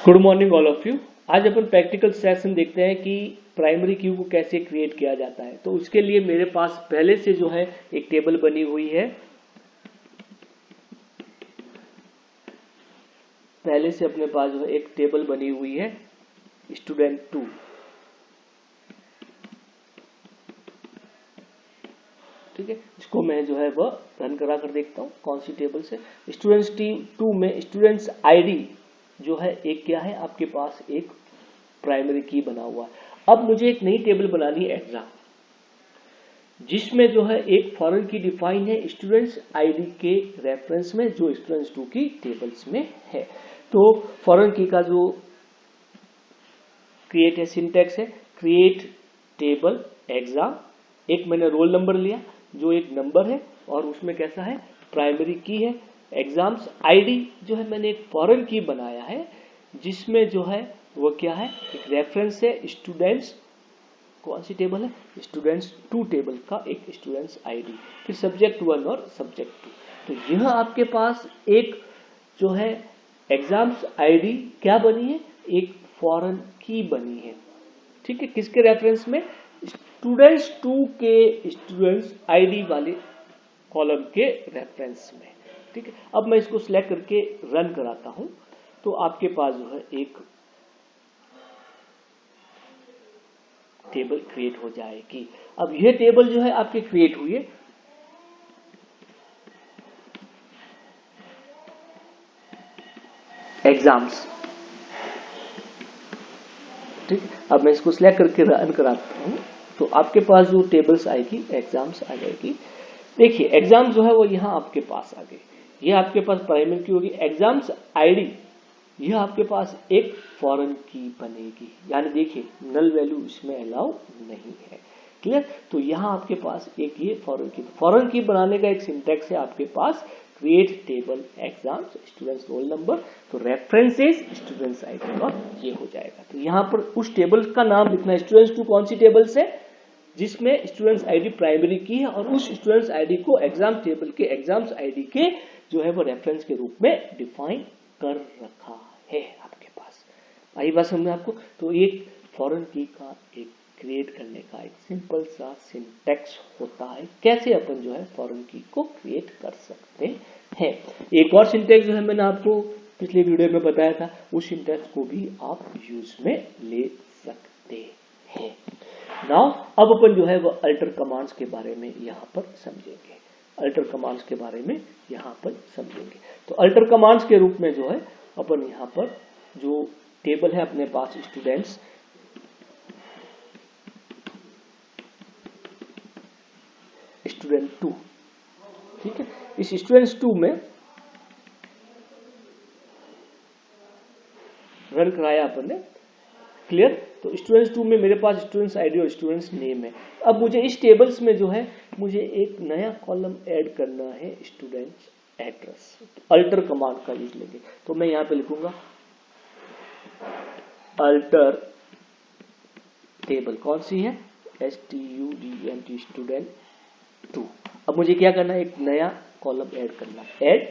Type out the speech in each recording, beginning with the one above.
Good morning all of you. आज अपन practical session देखते हैं कि प्राइमरी की को कैसे क्रिएट किया जाता है। तो उसके लिए मेरे पास पहले से जो है एक टेबल बनी हुई है, पहले से अपने पास जो है एक टेबल बनी हुई है स्टूडेंट 2। ठीक है, इसको मैं जो है वह रन करा कर देखता हूँ कौन सी टेबल से। स्टूडेंट्स टू में स्टूडेंट्स आईडी जो है एक क्या है, आपके पास एक प्राइमरी की बना हुआ है। अब मुझे एक नई टेबल बनानी है एग्जाम, जिसमें जो है एक फॉरेन की डिफाइन है स्टूडेंट्स आईडी के रेफरेंस में, जो स्टूडेंट्स 2 की टेबल्स में है। तो फॉरेन की का जो क्रिएट है सिंटैक्स है क्रिएट टेबल एग्जाम। एक मैंने रोल नंबर लिया जो एक नंबर है और उसमें कैसा है प्राइमरी की है। एग्जाम्स आईडी जो है मैंने एक फॉरेन की बनाया है, जिसमें जो है वो क्या है एक रेफरेंस है स्टूडेंट्स, कौन सी टेबल है स्टूडेंट्स 2 टेबल का एक स्टूडेंट्स आईडी, फिर सब्जेक्ट 1 और सब्जेक्ट 2। तो यह आपके पास एक जो है एग्जाम्स आईडी क्या बनी है, एक फॉरेन की बनी है। ठीक है, किसके रेफरेंस में, स्टूडेंट्स 2 के स्टूडेंट्स आईडी वाले कॉलम के रेफरेंस में। ठीक है, अब मैं इसको सिलेक्ट करके रन कराता हूं तो आपके पास जो है एक टेबल क्रिएट हो जाएगी। अब यह टेबल जो है आपके क्रिएट हुई है, एग्जाम्स। ठीक, अब मैं इसको सिलेक्ट करके रन कराता हूं तो आपके पास जो टेबल्स आएगी एग्जाम्स आ जाएगी। देखिए एग्जाम जो है वो यहाँ आपके पास आ गई, ये आपके पास प्राइमरी की होगी। एग्जाम्स आईडी यह आपके पास एक फॉरेन की बनेगी, यानी देखिए नल वैल्यू इसमें अलाउ नहीं है। क्लियर, तो यहाँ आपके पास एक ये फॉरेन की बनाने का एक सिंटैक्स है आपके पास create table exams students roll number, तो रेफरेंसेस स्टूडेंट्स आईडी और ये हो जाएगा। तो यहाँ पर उस टेबल का नाम लिखना स्टूडेंट्स 2 कौन सी टेबल से, जिसमें स्टूडेंट्स आईडी प्राइमरी की है और उस स्टूडेंट्स आईडी को एग्जाम टेबल के एग्जाम्स आईडी के जो है वो रेफरेंस के रूप में डिफाइन कर रखा है आपके पास। आई बात समझ में आपको। तो एक फॉरेन की का एक क्रिएट करने का एक सिंपल सा सिंटैक्स होता है, कैसे अपन जो है फॉरेन की को क्रिएट कर सकते हैं। एक और सिंटैक्स जो है मैंने आपको पिछले वीडियो में बताया था, उस सिंटैक्स को भी आप यूज में ले सकते हैं। नाउ अब अपन जो है वो अल्टर कमांड्स के बारे में यहाँ पर समझेंगे, अल्टर कमांड्स के बारे में यहाँ पर समझेंगे। तो अल्टर कमांड्स के रूप में जो है अपन यहाँ पर जो टेबल है अपने पास स्टूडेंट्स स्टूडेंट 2, ठीक है, इस स्टूडेंट्स 2 में रन कराया अपन ने। क्लियर, तो स्टूडेंट्स 2 में मेरे पास स्टूडेंट्स आईडी और स्टूडेंट्स नेम है। अब मुझे इस टेबल्स में जो है मुझे एक नया कॉलम ऐड करना है स्टूडेंट्स एड्रेस, अल्टर कमांड का यूज लेंगे। तो मैं यहाँ पे लिखूंगा अल्टर टेबल, कौन सी है STUDENT स्टूडेंट 2। अब मुझे क्या करना है, एक नया कॉलम ऐड करना है, ऐड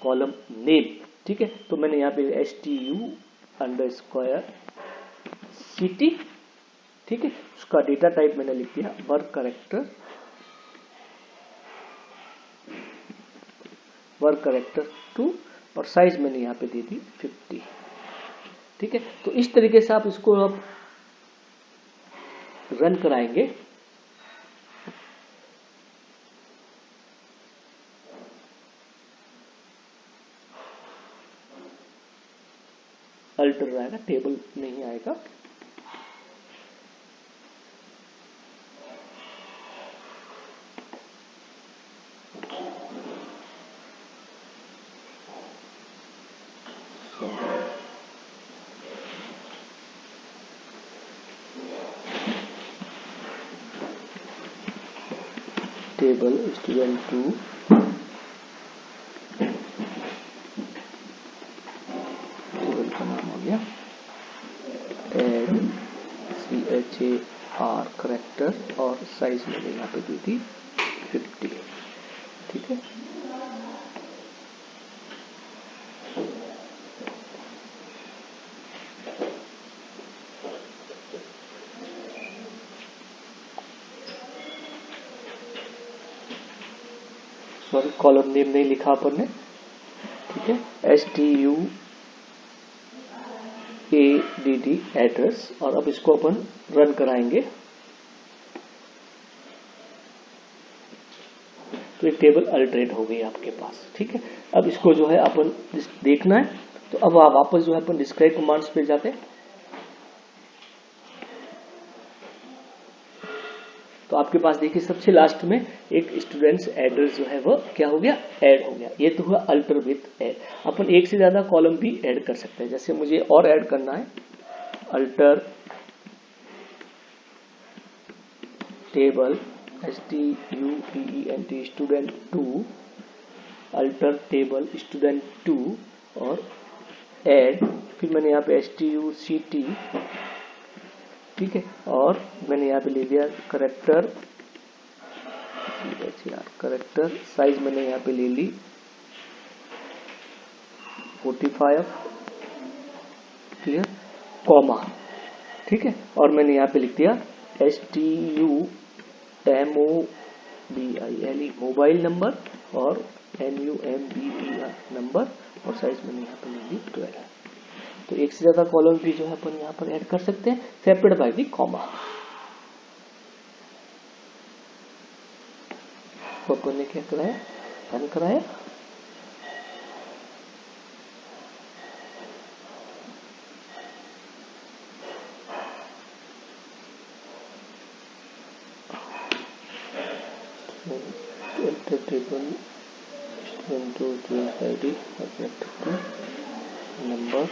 कॉलम नेम। ठीक है, तो मैंने यहाँ पे STU_city, ठीक है, उसका डेटा टाइप मैंने लिख दिया वर्क करेक्टर 2 और साइज मैंने यहाँ पे दे दी 50। ठीक है, तो इस तरीके से आप इसको अब रन कराएंगे। अल्टर आएगा, टेबल नहीं आएगा। टेबल स्टूडेंट 2 टेबल का नाम हो गया एड CHAR करेक्टर और साइज मैंने यहाँ पे दी थी 50। ठीक है, सॉरी कॉलम नेम नहीं लिखा अपन ने, ठीक है, STUADD एड्रेस, और अब इसको अपन रन कराएंगे तो एक टेबल अल्टरेट हो गई आपके पास, ठीक है। अब इसको जो है अपन देखना है, तो अब आप वापस जो है अपन डिस्क्राइब कमांड्स पे जाते हैं, तो आपके पास देखिए सबसे लास्ट में एक स्टूडेंट्स एड्रेस जो है वो क्या हो गया, ऐड हो गया। ये तो हुआ अल्टर विथ ऐड। अपन एक से ज्यादा कॉलम भी ऐड कर सकते हैं, जैसे मुझे और ऐड करना है, alter table STUDENT student 2, alter table student 2 और ऐड, फिर मैंने यहाँ पे STUCT, ठीक है, और मैंने यहाँ पे ले लिया करेक्टर, करेक्टर साइज मैंने यहाँ पे ले ली 45, क्लियर, कॉमा, ठीक है, और मैंने यहाँ पे लिख दिया STUMOBILE मोबाइल नंबर और NUMBER नंबर, और साइज मैंने यहाँ पे ले ली 12। तो एक से ज्यादा कॉलम भी जो है अपन यहाँ पर ऐड कर सकते हैं, सेपरेट बाय दी कॉमा। तो अपन ने क्या कराया, रन कराया, table ID number,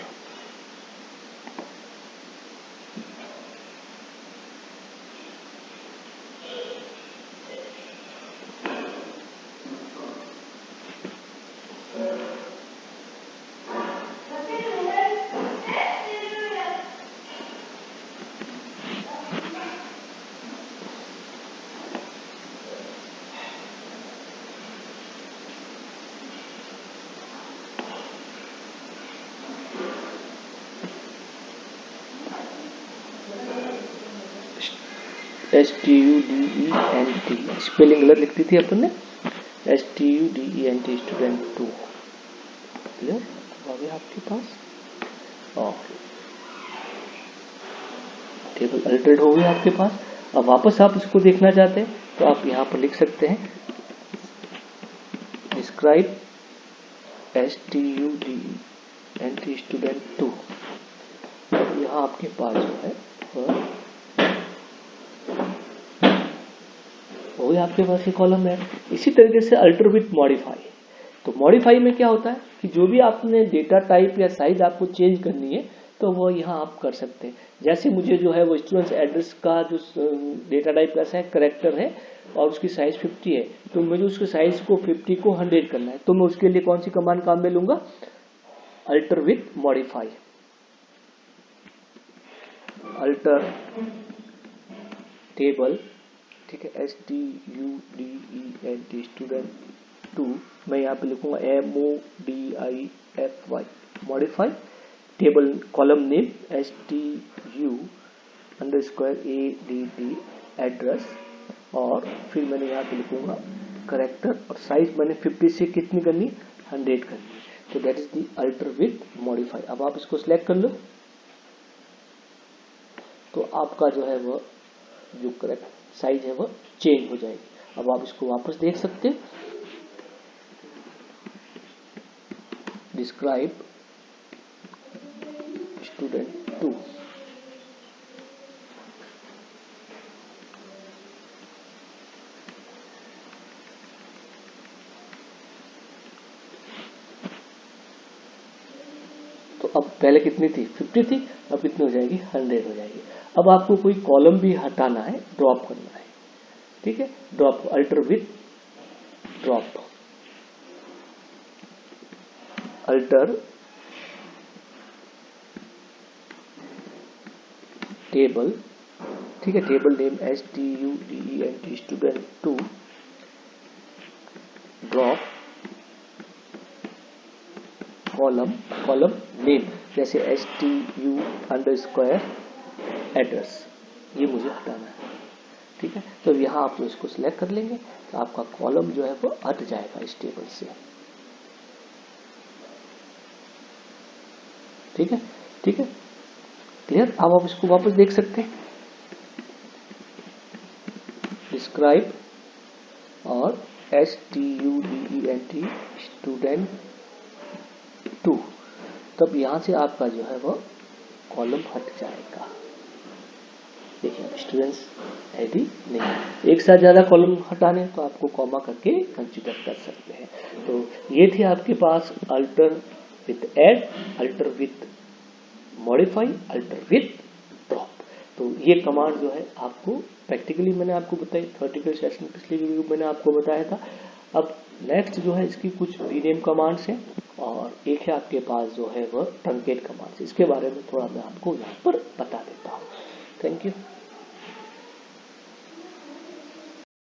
STUDENT, spelling गलत लिख दी थी अपन ने, STUDENT स्टूडेंट 2, क्लियर, आ गया आपके पास, और टेबल अल्टरेट हो गया आपके पास। अब वापस आप इसको देखना चाहते हैं तो आप यहाँ पर लिख सकते हैं डिस्क्राइब STUDENT स्टूडेंट 2, यहाँ आपके पास जो है वो भी आपके पास ये कॉलम है। इसी तरीके से अल्टर विथ मॉडिफाई, तो मॉडिफाई में क्या होता है कि जो भी आपने डेटा टाइप या साइज आपको चेंज करनी है तो वो यहाँ आप कर सकते हैं। जैसे मुझे जो है वो स्टूडेंट्स एड्रेस का जो डेटा टाइप कैसा है, करेक्टर है, और उसकी साइज 50 है, तो मुझे उसके साइज को 50 को 100 करना है, तो मैं उसके लिए कौन सी कमांड काम में लूंगा, alter with modify, alter table, ठीक है, STUDENT स्टूडेंट 2, मैं यहाँ पे लिखूंगा MODIFY, modify table column name STU_ADD address, और फिर मैंने यहाँ पे लिखूंगा करेक्टर, और साइज मैंने 50 से कितनी करनी, 100 करनी, तो that is the alter with modify. अब आप इसको सिलेक्ट कर लो तो आपका जो है वो जो करेक्ट साइज है वो चेंज हो जाएगी। अब आप इसको वापस देख सकते हैं, डिस्क्राइब स्टूडेंट 2, तो अब पहले कितनी थी, 50 थी, अब कितनी हो जाएगी, 100 हो जाएगी। अब आपको कोई कॉलम भी हटाना है, ड्रॉप करना है, ठीक है, drop, alter with drop, alter table, ठीक है, table name STUDENT student 2, drop column, column name जैसे STU_ एड्रेस, ये मुझे हटाना है, ठीक है। तो यहाँ आप इसको सिलेक्ट कर लेंगे, आपका कॉलम जो है वो हट जाएगा इस टेबल से। ठीक है, ठीक है, क्लियर। अब आप इसको वापस देख सकते हैं, डिस्क्राइब और STUDENT स्टूडेंट 2, तब यहां से आपका जो है वो कॉलम हट जाएगा। देखिए स्टूडेंट्स आईडी नहीं, एक साथ ज्यादा कॉलम हटाने तो आपको कॉमा करके कंसीडर कर सकते हैं। तो ये थी आपके पास alter with add, alter with modify, alter with drop. तो ये कमांड जो है आपको प्रैक्टिकली मैंने आपको बताई, थ्योरेटिकल सेशन पिछले वीडियो में मैंने आपको बताया था। अब नेक्स्ट जो है इसकी कुछ रीनेम कमांड्स हैं और एक है आपके पास जो है वह ट्रंकेट कमांड्स। इसके बारे में थोड़ा मैं आपको यहाँ पर बता देता हूँ। Thank you.